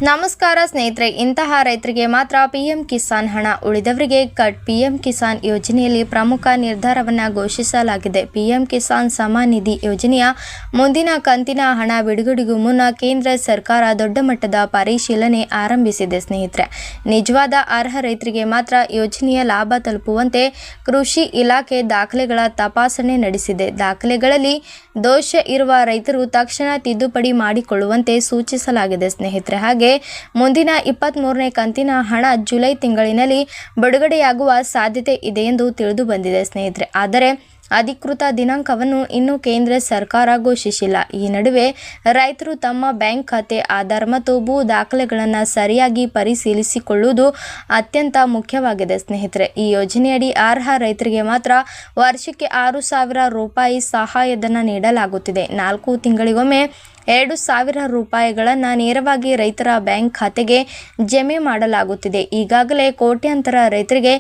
ನಮಸ್ಕಾರ ಸ್ನೇಹಿತರೆ, ಇಂತಹ ರೈತರಿಗೆ ಮಾತ್ರ ಪಿಎಂ ಕಿಸಾನ್ ಹಣ, ಉಳಿದವರಿಗೆ ಕಟ್. ಪಿಎಂ ಕಿಸಾನ್ ಯೋಜನೆಯಲ್ಲಿ ಪ್ರಮುಖ ನಿರ್ಧಾರವನ್ನು ಘೋಷಿಸಲಾಗಿದೆ. ಪಿಎಂ ಕಿಸಾನ್ ಸಮ್ಮಾನ್ ನಿಧಿ ಯೋಜನೆಯ ಮುಂದಿನ ಕಂತಿನ ಹಣ ಬಿಡುಗಡೆಗೂ ಮುನ್ನ ಕೇಂದ್ರ ಸರ್ಕಾರ ದೊಡ್ಡ ಮಟ್ಟದ ಪರಿಶೀಲನೆ ಆರಂಭಿಸಿದೆ. ಸ್ನೇಹಿತರೆ, ನಿಜವಾದ ಅರ್ಹ ರೈತರಿಗೆ ಮಾತ್ರ ಯೋಜನೆಯ ಲಾಭ ತಲುಪುವಂತೆ ಕೃಷಿ ಇಲಾಖೆ ದಾಖಲೆಗಳ ತಪಾಸಣೆ ನಡೆಸಿದೆ. ದಾಖಲೆಗಳಲ್ಲಿ ದೋಷ ಇರುವ ರೈತರು ತಕ್ಷಣ ತಿದ್ದುಪಡಿ ಮಾಡಿಕೊಳ್ಳುವಂತೆ ಸೂಚಿಸಲಾಗಿದೆ. ಸ್ನೇಹಿತರೆ, ಹಾಗೆ ಮುಂದಿನ 23ನೇ ಕಂತಿನ ಹಣ ಜುಲೈ ತಿಂಗಳಿನಲ್ಲಿ ಬಿಡುಗಡೆಯಾಗುವ ಸಾಧ್ಯತೆ ಇದೆ ಎಂದು ತಿಳಿದು ಬಂದಿದೆ. ಸ್ನೇಹಿತರೆ, ಆದರೆ ಅಧಿಕೃತ ದಿನಾಂಕವನ್ನು ಇನ್ನೂ ಕೇಂದ್ರ ಸರ್ಕಾರ ಘೋಷಿಸಿಲ್ಲ. ಈ ನಡುವೆ ರೈತರು ತಮ್ಮ ಬ್ಯಾಂಕ್ ಖಾತೆ, ಆಧಾರ್ ಮತ್ತು ಭೂ ದಾಖಲೆಗಳನ್ನು ಸರಿಯಾಗಿ ಪರಿಶೀಲಿಸಿಕೊಳ್ಳುವುದು ಅತ್ಯಂತ ಮುಖ್ಯವಾಗಿದೆ. ಸ್ನೇಹಿತರೆ, ಈ ಯೋಜನೆಯಡಿ ಅರ್ಹ ರೈತರಿಗೆ ಮಾತ್ರ ವರ್ಷಕ್ಕೆ 6,000 ರೂಪಾಯಿ ಸಹಾಯಧನ ನೀಡಲಾಗುತ್ತಿದೆ. 4 ತಿಂಗಳಿಗೊಮ್ಮೆ 2,000 ರೂಪಾಯಿಗಳನ್ನು ನೇರವಾಗಿ ರೈತರ ಬ್ಯಾಂಕ್ ಖಾತೆಗೆ ಜಮೆ ಮಾಡಲಾಗುತ್ತಿದೆ. ಈಗಾಗಲೇ ಕೋಟ್ಯಾಂತರ ರೈತರಿಗೆ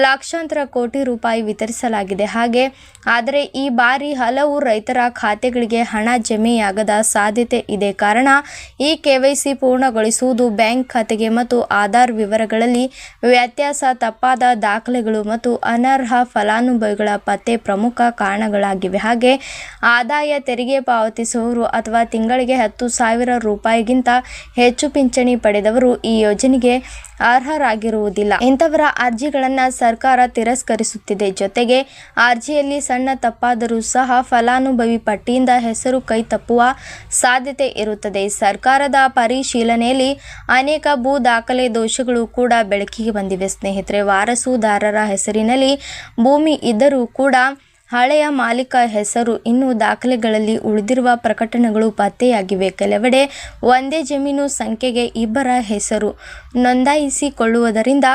ಲಕ್ಷಾಂತರ ಕೋಟಿ ರೂಪಾಯಿ ವಿತರಿಸಲಾಗಿದೆ. ಆದರೆ ಈ ಬಾರಿ ಹಲವು ರೈತರ ಖಾತೆಗಳಿಗೆ ಹಣ ಜಮೆಯಾಗದ ಸಾಧ್ಯತೆ ಇದೆ. ಕಾರಣ, ಈ KYC ಪೂರ್ಣಗೊಳಿಸುವುದು, ಬ್ಯಾಂಕ್ ಖಾತೆಗೆ ಮತ್ತು ಆಧಾರ್ ವಿವರಗಳಲ್ಲಿ ವ್ಯತ್ಯಾಸ, ತಪ್ಪಾದ ದಾಖಲೆಗಳು ಮತ್ತು ಅನರ್ಹ ಫಲಾನುಭವಿಗಳ ಪತ್ತೆ ಪ್ರಮುಖ ಕಾರಣಗಳಾಗಿವೆ. ಹಾಗೆ ಆದಾಯ ತೆರಿಗೆ ಪಾವತಿಸುವವರು ಅಥವಾ ತಿಂಗಳಿಗೆ 10,000 ರೂಪಾಯಿಗಿಂತ ಹೆಚ್ಚು ಪಿಂಚಣಿ ಪಡೆದವರು ಈ ಯೋಜನೆಗೆ ಅರ್ಹರಾಗಿರುವುದಿಲ್ಲ. ಇಂಥವರ ಅರ್ಜಿಗಳನ್ನು ಸರ್ಕಾರ ತಿರಸ್ಕರಿಸುತ್ತಿದೆ. ಜೊತೆಗೆ ಅರ್ಜಿಯಲ್ಲಿ ಸಣ್ಣ ತಪ್ಪಾದರೂ ಸಹ ಫಲಾನುಭವಿ ಪಟ್ಟಿಯಿಂದ ಹೆಸರು ಕೈ ತಪ್ಪುವ ಸಾಧ್ಯತೆ ಇರುತ್ತದೆ. ಸರ್ಕಾರದ ಪರಿಶೀಲನೆಯಲ್ಲಿ ಅನೇಕ ಭೂ ದಾಖಲೆ ದೋಷಗಳು ಕೂಡ ಬೆಳಕಿಗೆ ಬಂದಿವೆ. ಸ್ನೇಹಿತರೆ, ವಾರಸುದಾರರ ಹೆಸರಿನಲ್ಲಿ ಭೂಮಿ ಇದ್ದರೂ ಕೂಡ ಹಳೆಯ ಮಾಲೀಕ ಹೆಸರು ಇನ್ನೂ ದಾಖಲೆಗಳಲ್ಲಿ ಉಳಿದಿರುವ ಪ್ರಕರಣಗಳು ಪತ್ತೆಯಾಗಿವೆ. ಕೆಲವೆಡೆ ಒಂದೇ ಜಮೀನು ಸಂಖ್ಯೆಗೆ ಇಬ್ಬರ ಹೆಸರು ನೋಂದಾಯಿಸಿಕೊಳ್ಳುವುದರಿಂದ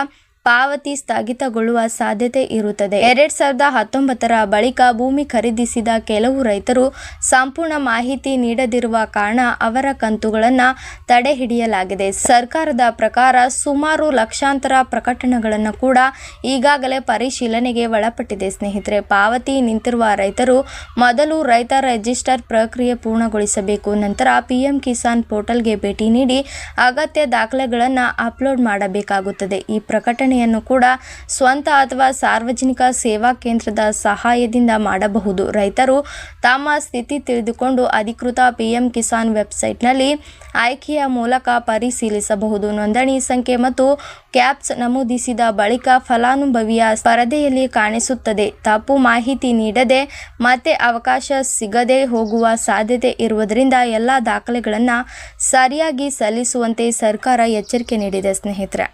ಪಾವತಿ ಸ್ಥಗಿತಗೊಳ್ಳುವ ಸಾಧ್ಯತೆ ಇರುತ್ತದೆ. 2019ರ ಬಳಿಕ ಭೂಮಿ ಖರೀದಿಸಿದ ಕೆಲವು ರೈತರು ಸಂಪೂರ್ಣ ಮಾಹಿತಿ ನೀಡದಿರುವ ಕಾರಣ ಅವರ ಕಂತುಗಳನ್ನು ತಡೆಹಿಡಿಯಲಾಗಿದೆ. ಸರ್ಕಾರದ ಪ್ರಕಾರ ಸುಮಾರು ಲಕ್ಷಾಂತರ ಪ್ರಕರಣಗಳನ್ನು ಕೂಡ ಈಗಾಗಲೇ ಪರಿಶೀಲನೆಗೆ ಒಳಪಟ್ಟಿದೆ. ಸ್ನೇಹಿತರೆ, ಪಾವತಿ ನಿಂತಿರುವ ರೈತರು ಮೊದಲು ರೈತ ರಿಜಿಸ್ಟರ್ ಪ್ರಕ್ರಿಯೆ ಪೂರ್ಣಗೊಳಿಸಬೇಕು. ನಂತರ ಪಿಎಂ ಕಿಸಾನ್ ಪೋರ್ಟಲ್ಗೆ ಭೇಟಿ ನೀಡಿ ಅಗತ್ಯ ದಾಖಲೆಗಳನ್ನು ಅಪ್ಲೋಡ್ ಮಾಡಬೇಕಾಗುತ್ತದೆ. ಈ ಪ್ರಕಟಣೆಯನ್ನು ಕೂಡ ಸ್ವಂತ ಅಥವಾ ಸಾರ್ವಜನಿಕ ಸೇವಾ ಕೇಂದ್ರದ ಸಹಾಯದಿಂದ ಮಾಡಬಹುದು. ರೈತರು ತಮ್ಮ ಸ್ಥಿತಿ ತಿಳಿದುಕೊಂಡು ಅಧಿಕೃತ ಪಿಎಂ ಕಿಸಾನ್ ವೆಬ್ಸೈಟ್ನಲ್ಲಿ ಆಯ್ಕೆಯ ಮೂಲಕ ಪರಿಶೀಲಿಸಬಹುದು. ನೋಂದಣಿ ಸಂಖ್ಯೆ ಮತ್ತು ಕ್ಯಾಪ್ಸ್ ನಮೂದಿಸಿದ ಬಳಿಕ ಫಲಾನುಭವಿಯ ಪರದೆಯಲ್ಲಿ ಕಾಣಿಸುತ್ತದೆ. ತಪ್ಪು ಮಾಹಿತಿ ನೀಡದೆ ಮತ್ತೆ ಅವಕಾಶ ಸಿಗದೆ ಹೋಗುವ ಸಾಧ್ಯತೆ ಇರುವುದರಿಂದ ಎಲ್ಲ ದಾಖಲೆಗಳನ್ನು ಸರಿಯಾಗಿ ಸಲ್ಲಿಸುವಂತೆ ಸರ್ಕಾರ ಎಚ್ಚರಿಕೆ ನೀಡಿದೆ. ಸ್ನೇಹಿತರೆ.